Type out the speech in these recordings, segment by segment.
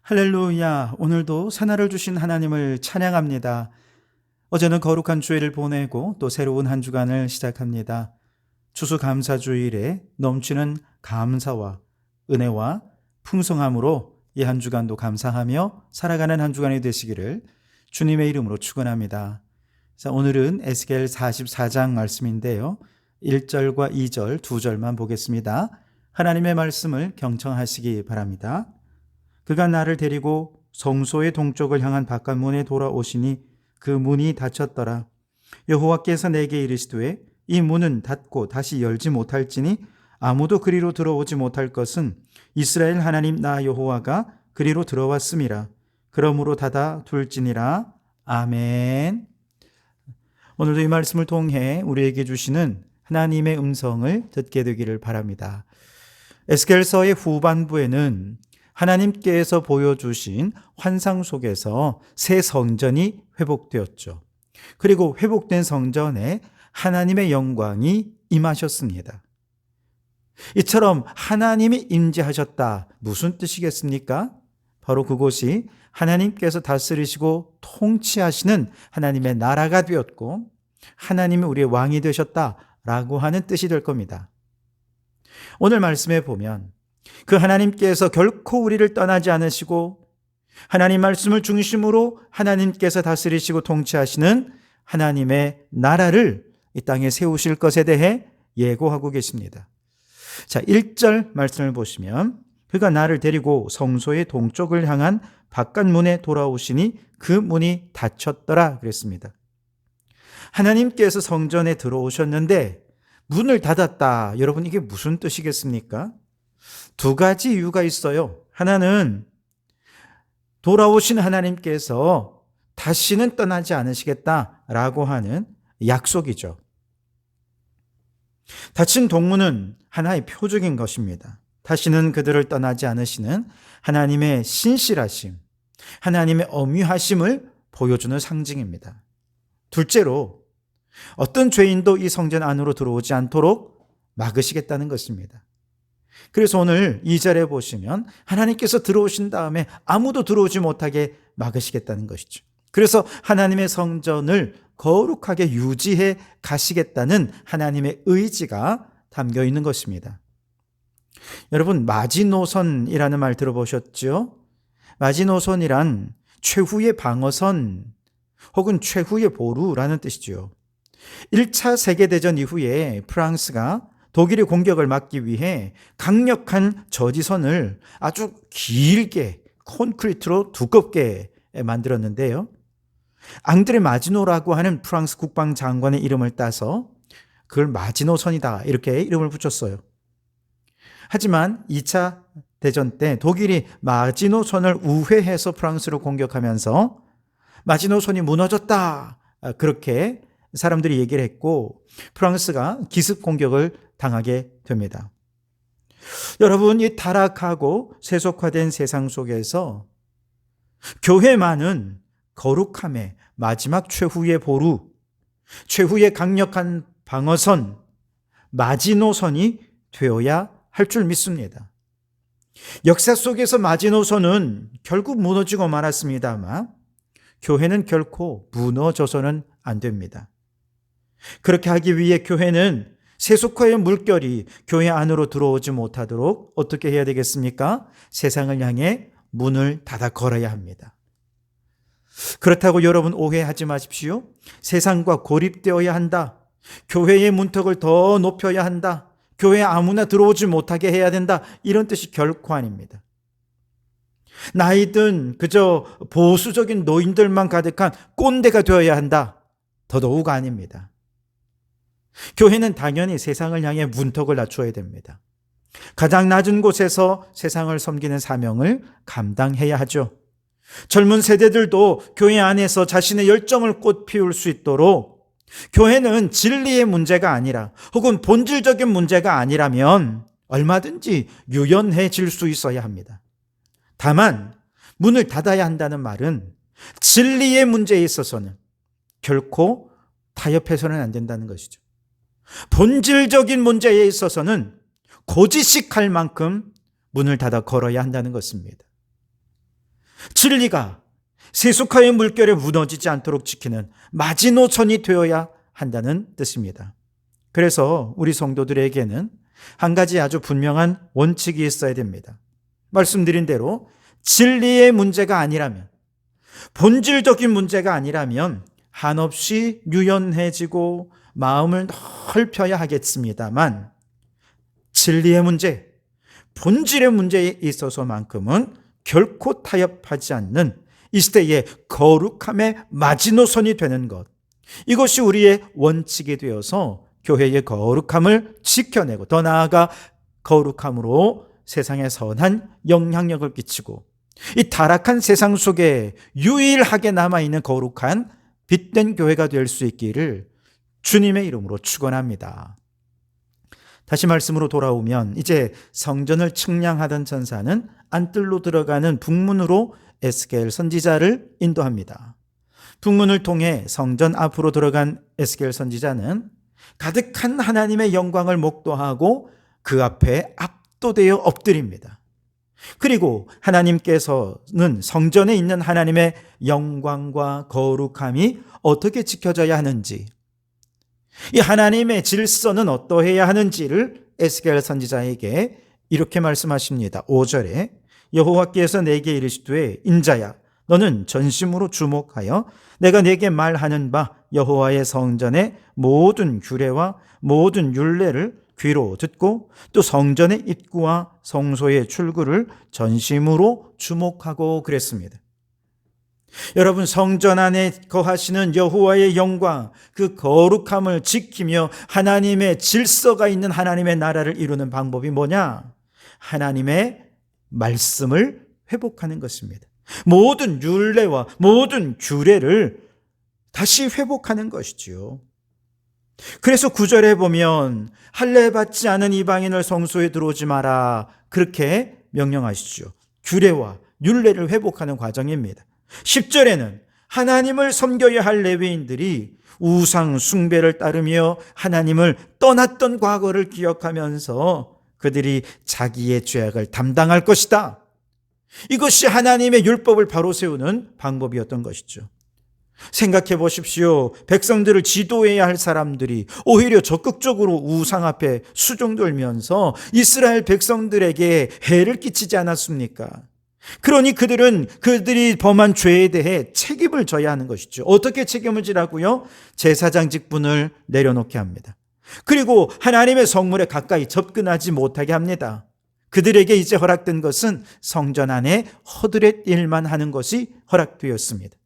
할렐루야. 오늘도 새날을 주신 하나님을 찬양합니다. 어제는 거룩한 주일을 보내고 또 새로운 한 주간을 시작합니다. 추수감사주일에 넘치는 감사와 은혜와 풍성함으로 이 한 주간도 감사하며 살아가는 한 주간이 되시기를 주님의 이름으로 축원합니다. 자, 오늘은 에스겔 44장 말씀인데요. 1절과 2절 두 절만 보겠습니다. 하나님의 말씀을 경청하시기 바랍니다. 그가 나를 데리고 성소의 동쪽을 향한 바깥문에 돌아오시니 그 문이 닫혔더라. 여호와께서 내게 이르시되 이 문은 닫고 다시 열지 못할지니 아무도 그리로 들어오지 못할 것은 이스라엘 하나님 나 여호와가 그리로 들어왔음이라. 그러므로 닫아 둘지니라. 아멘. 오늘도 이 말씀을 통해 우리에게 주시는 하나님의 음성을 듣게 되기를 바랍니다. 에스겔서의 후반부에는 하나님께서 보여주신 환상 속에서 새 성전이 회복되었죠. 그리고 회복된 성전에 하나님의 영광이 임하셨습니다. 이처럼 하나님이 임재하셨다. 무슨 뜻이겠습니까? 바로 그곳이 하나님께서 다스리시고 통치하시는 하나님의 나라가 되었고 하나님이 우리의 왕이 되셨다라고 하는 뜻이 될 겁니다. 오늘 말씀에 보면 그 하나님께서 결코 우리를 떠나지 않으시고 하나님 말씀을 중심으로 하나님께서 다스리시고 통치하시는 하나님의 나라를 이 땅에 세우실 것에 대해 예고하고 계십니다. 자, 1절 말씀을 보시면 그가 나를 데리고 성소의 동쪽을 향한 바깥문에 돌아오시니 그 문이 닫혔더라 그랬습니다. 하나님께서 성전에 들어오셨는데 문을 닫았다. 여러분, 이게 무슨 뜻이겠습니까? 두 가지 이유가 있어요. 하나는 돌아오신 하나님께서 다시는 떠나지 않으시겠다라고 하는 약속이죠. 닫힌 동문은 하나의 표적인 것입니다. 다시는 그들을 떠나지 않으시는 하나님의 신실하심, 하나님의 엄위하심을 보여주는 상징입니다. 둘째로 어떤 죄인도 이 성전 안으로 들어오지 않도록 막으시겠다는 것입니다. 그래서 오늘 2절에 보시면 하나님께서 들어오신 다음에 아무도 들어오지 못하게 막으시겠다는 것이죠. 그래서 하나님의 성전을 거룩하게 유지해 가시겠다는 하나님의 의지가 담겨 있는 것입니다. 여러분, 마지노선이라는 말 들어보셨죠? 마지노선이란 최후의 방어선 혹은 최후의 보루라는 뜻이죠. 1차 세계대전 이후에 프랑스가 독일의 공격을 막기 위해 강력한 저지선을 아주 길게 콘크리트로 두껍게 만들었는데요. 앙드레 마지노라고 하는 프랑스 국방장관의 이름을 따서 그걸 마지노선이다 이렇게 이름을 붙였어요. 하지만 2차 대전 때 독일이 마지노선을 우회해서 프랑스를 공격하면서 마지노선이 무너졌다 그렇게 사람들이 얘기를 했고 프랑스가 기습 공격을 당하게 됩니다. 여러분, 이 타락하고 세속화된 세상 속에서 교회만은 거룩함의 마지막 최후의 보루, 최후의 강력한 방어선, 마지노선이 되어야 할 줄 믿습니다. 역사 속에서 마지노선은 결국 무너지고 말았습니다만 교회는 결코 무너져서는 안 됩니다. 그렇게 하기 위해 교회는 세속화의 물결이 교회 안으로 들어오지 못하도록 어떻게 해야 되겠습니까? 세상을 향해 문을 닫아 걸어야 합니다. 그렇다고 여러분 오해하지 마십시오. 세상과 고립되어야 한다. 교회의 문턱을 더 높여야 한다. 교회에 아무나 들어오지 못하게 해야 된다. 이런 뜻이 결코 아닙니다. 나이든 그저 보수적인 노인들만 가득한 꼰대가 되어야 한다. 더더욱 아닙니다. 교회는 당연히 세상을 향해 문턱을 낮춰야 됩니다. 가장 낮은 곳에서 세상을 섬기는 사명을 감당해야 하죠. 젊은 세대들도 교회 안에서 자신의 열정을 꽃피울 수 있도록 교회는 진리의 문제가 아니라 혹은 본질적인 문제가 아니라면 얼마든지 유연해질 수 있어야 합니다. 다만 문을 닫아야 한다는 말은 진리의 문제에 있어서는 결코 타협해서는 안 된다는 것이죠. 본질적인 문제에 있어서는 고지식할 만큼 문을 닫아 걸어야 한다는 것입니다. 진리가 세속화의 물결에 무너지지 않도록 지키는 마지노선이 되어야 한다는 뜻입니다. 그래서 우리 성도들에게는 한 가지 아주 분명한 원칙이 있어야 됩니다. 말씀드린 대로 진리의 문제가 아니라면, 본질적인 문제가 아니라면 한없이 유연해지고 마음을 넓혀야 하겠습니다만, 진리의 문제, 본질의 문제에 있어서만큼은 결코 타협하지 않는 이 시대의 거룩함의 마지노선이 되는 것, 이것이 우리의 원칙이 되어서 교회의 거룩함을 지켜내고 더 나아가 거룩함으로 세상에 선한 영향력을 끼치고 이 타락한 세상 속에 유일하게 남아있는 거룩한 빛된 교회가 될 수 있기를 주님의 이름으로 축원합니다. 다시 말씀으로 돌아오면 이제 성전을 측량하던 천사는 안뜰로 들어가는 북문으로 에스겔 선지자를 인도합니다. 북문을 통해 성전 앞으로 들어간 에스겔 선지자는 가득한 하나님의 영광을 목도하고 그 앞에 압도되어 엎드립니다. 그리고 하나님께서는 성전에 있는 하나님의 영광과 거룩함이 어떻게 지켜져야 하는지, 이 하나님의 질서는 어떠해야 하는지를 에스겔 선지자에게 이렇게 말씀하십니다. 5절에 여호와께서 내게 이르시되 인자야 너는 전심으로 주목하여 내가 내게 말하는 바 여호와의 성전의 모든 규례와 모든 율례를 귀로 듣고 또 성전의 입구와 성소의 출구를 전심으로 주목하고 그랬습니다. 여러분, 성전 안에 거하시는 여호와의 영광, 그 거룩함을 지키며 하나님의 질서가 있는 하나님의 나라를 이루는 방법이 뭐냐? 하나님의 말씀을 회복하는 것입니다. 모든 율례와 모든 규례를 다시 회복하는 것이지요. 그래서 9절에 보면 할례 받지 않은 이방인을 성소에 들어오지 마라, 그렇게 명령하시죠. 규례와 율례를 회복하는 과정입니다. 10절에는 하나님을 섬겨야 할 레위인들이 우상 숭배를 따르며 하나님을 떠났던 과거를 기억하면서 그들이 자기의 죄악을 담당할 것이다, 이것이 하나님의 율법을 바로 세우는 방법이었던 것이죠. 생각해 보십시오. 백성들을 지도해야 할 사람들이 오히려 적극적으로 우상 앞에 수종들면서 이스라엘 백성들에게 해를 끼치지 않았습니까? 그러니 그들이 범한 죄에 대해 책임을 져야 하는 것이죠. 어떻게 책임을 지라고요? 제사장 직분을 내려놓게 합니다. 그리고 하나님의 성물에 가까이 접근하지 못하게 합니다. 그들에게 이제 허락된 것은 성전 안에 허드렛 일만 하는 것이 허락되었습니다.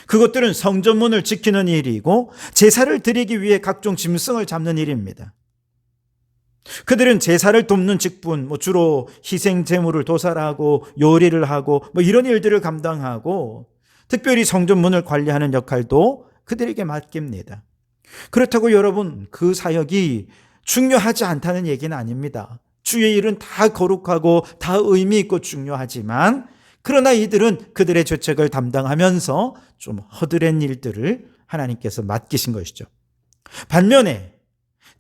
그것들은 성전문을 지키는 일이고 제사를 드리기 위해 각종 짐승을 잡는 일입니다. 그들은 제사를 돕는 직분, 주로 희생 제물을 도살하고 요리를 하고 이런 일들을 감당하고 특별히 성전문을 관리하는 역할도 그들에게 맡깁니다. 그렇다고 여러분, 그 사역이 중요하지 않다는 얘기는 아닙니다. 주의 일은 다 거룩하고 다 의미 있고 중요하지만, 그러나 이들은 그들의 죄책을 담당하면서 좀 허드렛 일들을 하나님께서 맡기신 것이죠. 반면에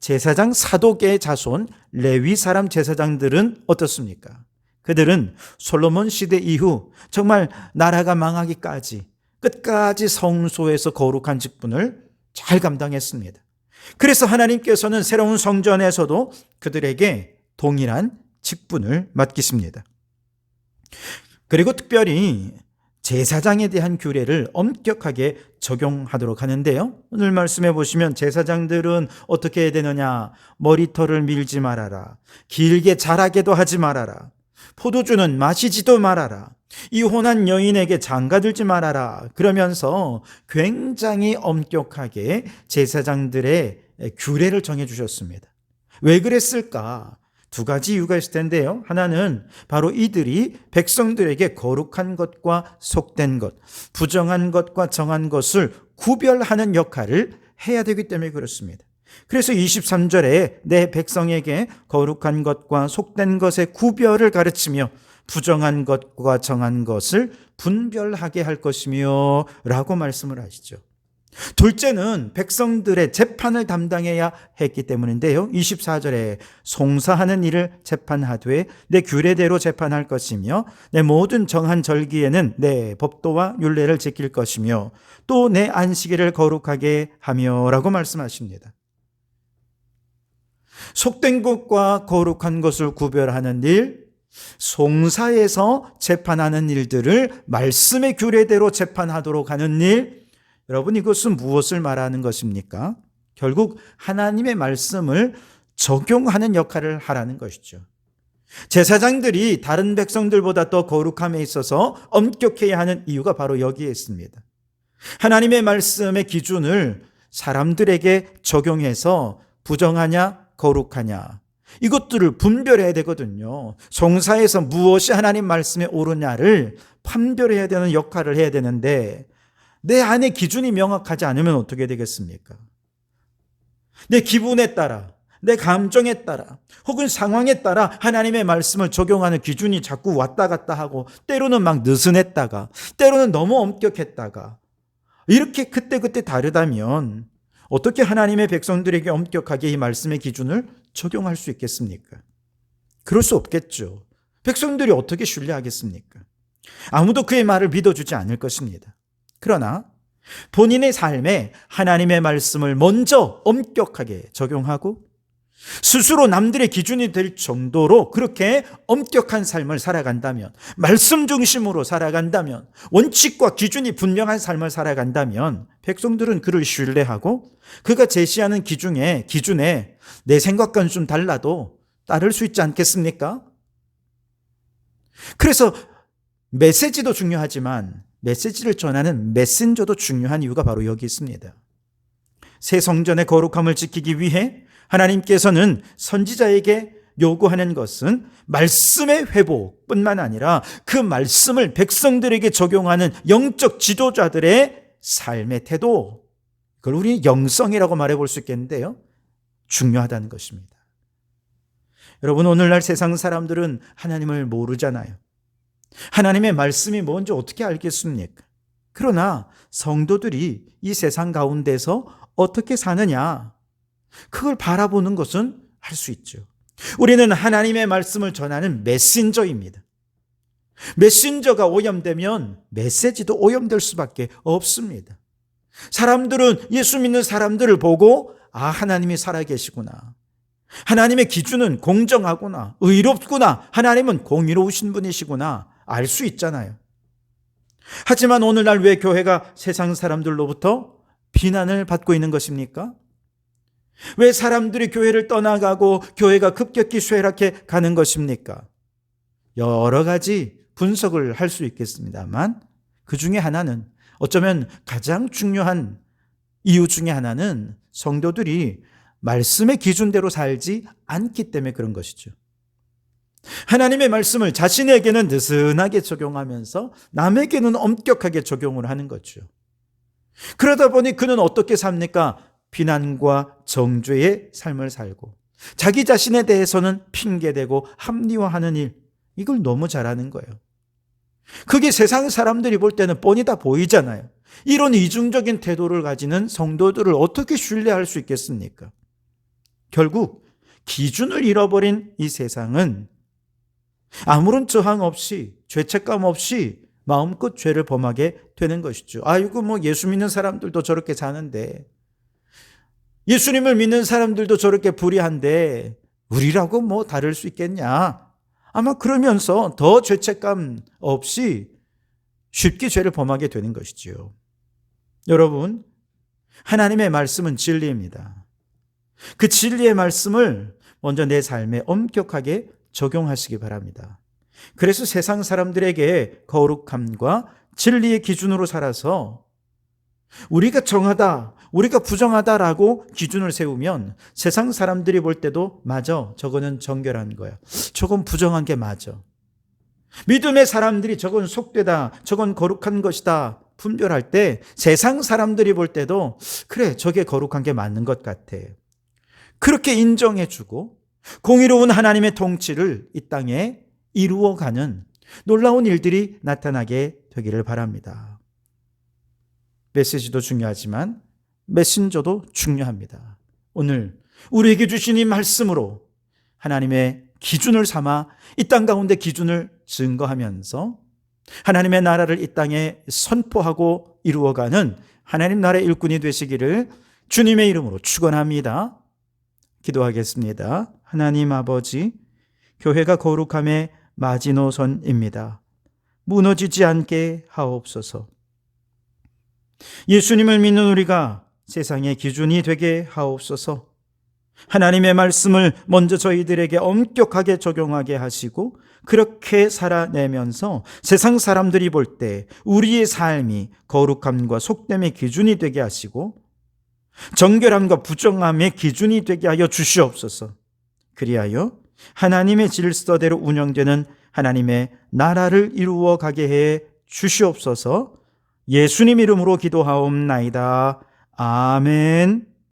제사장 사독의 자손 레위 사람 제사장들은 어떻습니까? 그들은 솔로몬 시대 이후 정말 나라가 망하기까지 끝까지 성소에서 거룩한 직분을 잘 감당했습니다. 그래서 하나님께서는 새로운 성전에서도 그들에게 동일한 직분을 맡기십니다. 그리고 특별히 제사장에 대한 규례를 엄격하게 적용하도록 하는데요. 오늘 말씀해 보시면 제사장들은 어떻게 해야 되느냐? 머리털을 밀지 말아라. 길게 자라게도 하지 말아라. 포도주는 마시지도 말아라. 이혼한 여인에게 장가들지 말아라. 그러면서 굉장히 엄격하게 제사장들의 규례를 정해 주셨습니다. 왜 그랬을까? 두 가지 이유가 있을 텐데요. 하나는 바로 이들이 백성들에게 거룩한 것과 속된 것, 부정한 것과 정한 것을 구별하는 역할을 해야 되기 때문에 그렇습니다. 그래서 23절에 내 백성에게 거룩한 것과 속된 것의 구별을 가르치며 부정한 것과 정한 것을 분별하게 할 것이며 라고 말씀을 하시죠. 둘째는 백성들의 재판을 담당해야 했기 때문인데요. 24절에 송사하는 일을 재판하되 내 규례대로 재판할 것이며 내 모든 정한 절기에는 내 법도와 율례를 지킬 것이며 또 내 안식일을 거룩하게 하며 라고 말씀하십니다. 속된 것과 거룩한 것을 구별하는 일, 송사에서 재판하는 일들을 말씀의 규례대로 재판하도록 하는 일, 여러분 이것은 무엇을 말하는 것입니까? 결국 하나님의 말씀을 적용하는 역할을 하라는 것이죠. 제사장들이 다른 백성들보다 더 거룩함에 있어서 엄격해야 하는 이유가 바로 여기에 있습니다. 하나님의 말씀의 기준을 사람들에게 적용해서 부정하냐 거룩하냐 이것들을 분별해야 되거든요. 송사에서 무엇이 하나님 말씀에 옳으냐를 판별해야 되는 역할을 해야 되는데 내 안에 기준이 명확하지 않으면 어떻게 되겠습니까? 내 기분에 따라, 내 감정에 따라, 혹은 상황에 따라 하나님의 말씀을 적용하는 기준이 자꾸 왔다 갔다 하고 때로는 막 느슨했다가 때로는 너무 엄격했다가 이렇게 그때그때 다르다면 어떻게 하나님의 백성들에게 엄격하게 이 말씀의 기준을 적용할 수 있겠습니까? 그럴 수 없겠죠. 백성들이 어떻게 신뢰하겠습니까? 아무도 그의 말을 믿어주지 않을 것입니다. 그러나 본인의 삶에 하나님의 말씀을 먼저 엄격하게 적용하고 스스로 남들의 기준이 될 정도로 그렇게 엄격한 삶을 살아간다면, 말씀 중심으로 살아간다면, 원칙과 기준이 분명한 삶을 살아간다면 백성들은 그를 신뢰하고 그가 제시하는 기준에 내 생각과는 좀 달라도 따를 수 있지 않겠습니까? 그래서 메시지도 중요하지만 메시지를 전하는 메신저도 중요한 이유가 바로 여기 있습니다. 새 성전의 거룩함을 지키기 위해 하나님께서는 선지자에게 요구하는 것은 말씀의 회복뿐만 아니라 그 말씀을 백성들에게 적용하는 영적 지도자들의 삶의 태도, 그걸 우리 영성이라고 말해볼 수 있겠는데요, 중요하다는 것입니다. 여러분, 오늘날 세상 사람들은 하나님을 모르잖아요. 하나님의 말씀이 뭔지 어떻게 알겠습니까? 그러나 성도들이 이 세상 가운데서 어떻게 사느냐, 그걸 바라보는 것은 할 수 있죠. 우리는 하나님의 말씀을 전하는 메신저입니다. 메신저가 오염되면 메시지도 오염될 수밖에 없습니다. 사람들은 예수 믿는 사람들을 보고 하나님이 살아계시구나, 하나님의 기준은 공정하구나, 의롭구나, 하나님은 공의로우신 분이시구나 알 수 있잖아요. 하지만 오늘날 왜 교회가 세상 사람들로부터 비난을 받고 있는 것입니까? 왜 사람들이 교회를 떠나가고 교회가 급격히 쇠락해 가는 것입니까? 여러 가지 분석을 할 수 있겠습니다만 그 중에 하나는, 어쩌면 가장 중요한 이유 중에 하나는 성도들이 말씀의 기준대로 살지 않기 때문에 그런 것이죠. 하나님의 말씀을 자신에게는 느슨하게 적용하면서 남에게는 엄격하게 적용을 하는 거죠. 그러다 보니 그는 어떻게 삽니까? 비난과 정죄의 삶을 살고 자기 자신에 대해서는 핑계대고 합리화하는 일, 이걸 너무 잘하는 거예요. 그게 세상 사람들이 볼 때는 뻔히 다 보이잖아요. 이런 이중적인 태도를 가지는 성도들을 어떻게 신뢰할 수 있겠습니까? 결국 기준을 잃어버린 이 세상은 아무런 저항 없이, 죄책감 없이 마음껏 죄를 범하게 되는 것이죠. 아이고, 예수 믿는 사람들도 저렇게 사는데, 예수님을 믿는 사람들도 저렇게 불의한데 우리라고 다를 수 있겠냐? 아마 그러면서 더 죄책감 없이 쉽게 죄를 범하게 되는 것이지요. 여러분, 하나님의 말씀은 진리입니다. 그 진리의 말씀을 먼저 내 삶에 엄격하게 적용하시기 바랍니다. 그래서 세상 사람들에게 거룩함과 진리의 기준으로 살아서 우리가 정하다, 우리가 부정하다라고 기준을 세우면 세상 사람들이 볼 때도 맞아, 저거는 정결한 거야, 저건 부정한 게 맞아. 믿음의 사람들이 저건 속되다, 저건 거룩한 것이다 분별할 때 세상 사람들이 볼 때도 그래, 저게 거룩한 게 맞는 것 같아, 그렇게 인정해주고 공의로운 하나님의 통치를 이 땅에 이루어가는 놀라운 일들이 나타나게 되기를 바랍니다. 메시지도 중요하지만 메신저도 중요합니다. 오늘 우리에게 주신 이 말씀으로 하나님의 기준을 삼아 이 땅 가운데 기준을 증거하면서 하나님의 나라를 이 땅에 선포하고 이루어가는 하나님 나라의 일꾼이 되시기를 주님의 이름으로 축원합니다. 기도하겠습니다. 하나님 아버지, 교회가 거룩함의 마지노선입니다. 무너지지 않게 하옵소서. 예수님을 믿는 우리가 세상의 기준이 되게 하옵소서. 하나님의 말씀을 먼저 저희들에게 엄격하게 적용하게 하시고 그렇게 살아내면서 세상 사람들이 볼 때 우리의 삶이 거룩함과 속됨의 기준이 되게 하시고 정결함과 부정함의 기준이 되게 하여 주시옵소서. 그리하여 하나님의 질서대로 운영되는 하나님의 나라를 이루어 가게 해 주시옵소서. 예수님 이름으로 기도하옵나이다. 아멘.